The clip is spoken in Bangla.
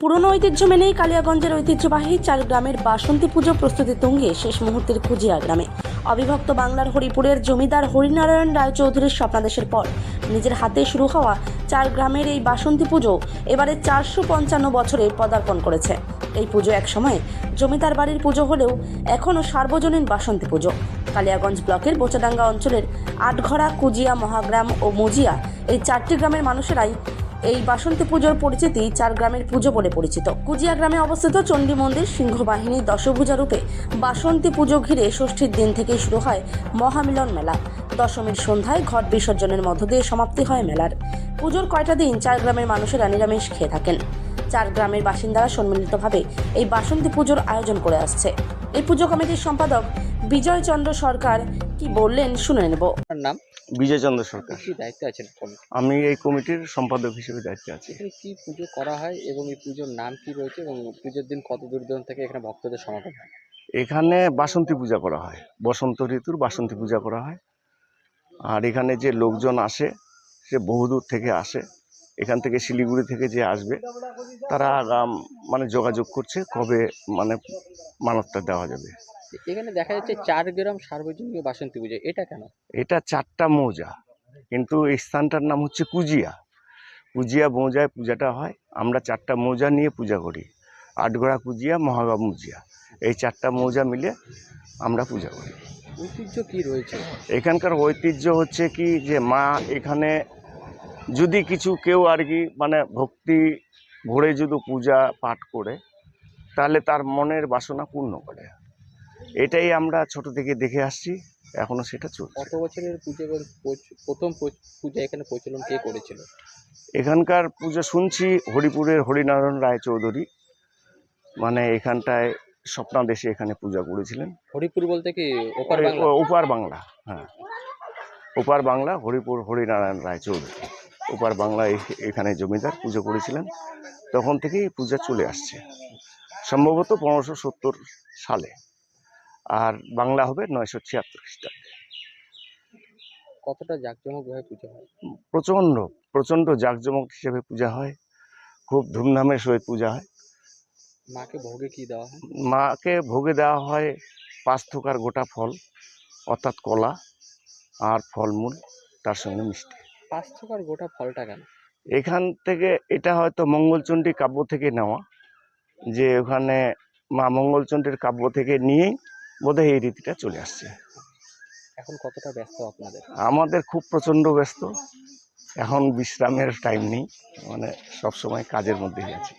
পুরনো ঐতিহ্য মেনেই কালিয়াগঞ্জের ঐতিহ্যবাহী চার গ্রামের বাসন্তী পুজো প্রস্তুতি তুঙ্গে শেষ মুহূর্তের কুজিয়া গ্রামে। অবিভক্ত বাংলার হরিপুরের জমিদার হরিনারায়ণ রায়চৌধুরীর স্বপ্নাদেশের পর নিজের হাতে শুরু হওয়া চার গ্রামের এই বাসন্তী পুজো এবারে 455 বছরে পদার্পণ করেছে। এই পুজো একসময় জমিদার বাড়ির পুজো হলেও এখনও সার্বজনীন বাসন্তী পুজো। কালিয়াগঞ্জ ব্লকের বোচাডাঙ্গা অঞ্চলের আটঘরা, কুজিয়া, মহাগ্রাম ও মজিয়া এই চারটি গ্রামের মানুষেরাই এই বাসন্তী পুজোর পরিচিতি চার গ্রামের পুজো বলে পরিচিত। কুজিয়া গ্রামে অবস্থিত চণ্ডী মন্দির সিংহবাহিনী দশভুজা রূপে বাসন্তী পুজো ঘিরে ষষ্ঠীর দিন থেকেই শুরু হয় মহামিলন মেলা। দশমীর সন্ধ্যায় ঘট বিসর্জনের মধ্য দিয়ে সমাপ্তি হয় মেলার। পুজোর কয়টা দিন চার গ্রামের মানুষেরা নিরামিষ খেয়ে থাকেন। চার গ্রামের বাসিন্দারা সম্মিলিতভাবে এই বাসন্তী পুজোর আয়োজন করে আসছে। এই পুজো কমিটির সম্পাদক বিজয় চন্দ্র সরকার কি বললেন শুনে নেব। নাম বিজয় চন্দ্র সরকার। কি দায়িত্ব আছেন কমিটি? আমি এই কমিটির সম্পাদক হিসেবে দায়িত্বে আছি। এখানে কি পুজো করা হয় এবং এই পুজোর নাম কি রয়েছে এবং পুজোর দিন কত দূর দূরান্ত থেকে এখানে ভক্তদের সমাগম হয়? এখানে বাসন্তী পূজা করা হয়, বসন্ত ঋতুর বাসন্তী পূজা করা হয়। আর এখানে যে লোকজন আসে সে বহুদূর থেকে আসে। এখান থেকে শিলিগুড়ি থেকে যে আসবে তারা মানে যোগাযোগ করছে কবে মানে মানবটা দেওয়া যাবে। এখানে দেখা যাচ্ছে চার গ্রাম সার্বজনীন বাসন্তী পুজো, এটা কেন? এটা চারটা মৌজা, কিন্তু এই স্থানটার নাম হচ্ছে কুজিয়া। কুজিয়া মৌজায় পূজাটা হয়। আমরা চারটা মৌজা নিয়ে পূজা করি, আটগড়া, কুজিয়া, মহাগাঁও, মুজিয়া, এই চারটা মৌজা মিলে আমরা পূজা করি। ঐতিহ্য কি রয়েছে এখানকার ঐতিহ্য হচ্ছে কি যে মা এখানে যদি কিছু কেউ আর কি মানে ভক্তি ভরে যদি পূজা পাঠ করে তাহলে তার মনের বাসনা পূর্ণ করে। এটাই আমরা ছোট থেকে দেখে আসছি, এখনো সেটা চলছে। কত বছরের পুজো এবং প্রথম পূজা এখানে প্রচলন কে করেছিল? এখানকার পুজো শুনছি হরিপুরের হরিনারায়ণ রায়চৌধুরী, মানে এখানটায় স্বপ্নাদেশে এখানে পূজা করেছিলেন। হরিপুর বলতে কি ওপার বাংলা? ওপার বাংলা, হ্যাঁ, ওপার বাংলা, হরিপুর হরিনারায়ণ রায়চৌধুরী ওপার বাংলায় এখানে জমিদার পুজো করেছিলেন। তখন থেকেই পূজা চলে আসছে, সম্ভবত 1570 সালে, আর বাংলা হবে 976 খ্রিস্টাব্দে। কতটা জাঁকজমকভাবে পুজো হয়? প্রচণ্ড প্রচণ্ড জাঁকজমক হিসেবে পূজা হয়, খুব ধুমধামের সহিত পূজা হয়। মাকে ভোগে কি দেওয়া হয়? মাকে ভোগে দেওয়া হয় 5 থোকার গোটা ফল, অর্থাৎ কলা আর ফলমূল, তার সঙ্গে মিষ্টি। 5 টাকার গোটা ফলটা কেন? এখান থেকে এটা হয়তো মঙ্গলচণ্ডী কাব্য থেকে নেওয়া, যে ওখানে মা মঙ্গলচণ্ডীর কাব্য থেকে নিয়েই বোধহয় এই রীতিটা চলে আসছে। এখন কতটা ব্যস্ত আপনাদের? আমাদের খুব প্রচণ্ড ব্যস্ত, এখন বিশ্রামের টাইম নেই, মানে সবসময় কাজের মধ্যেই আছি।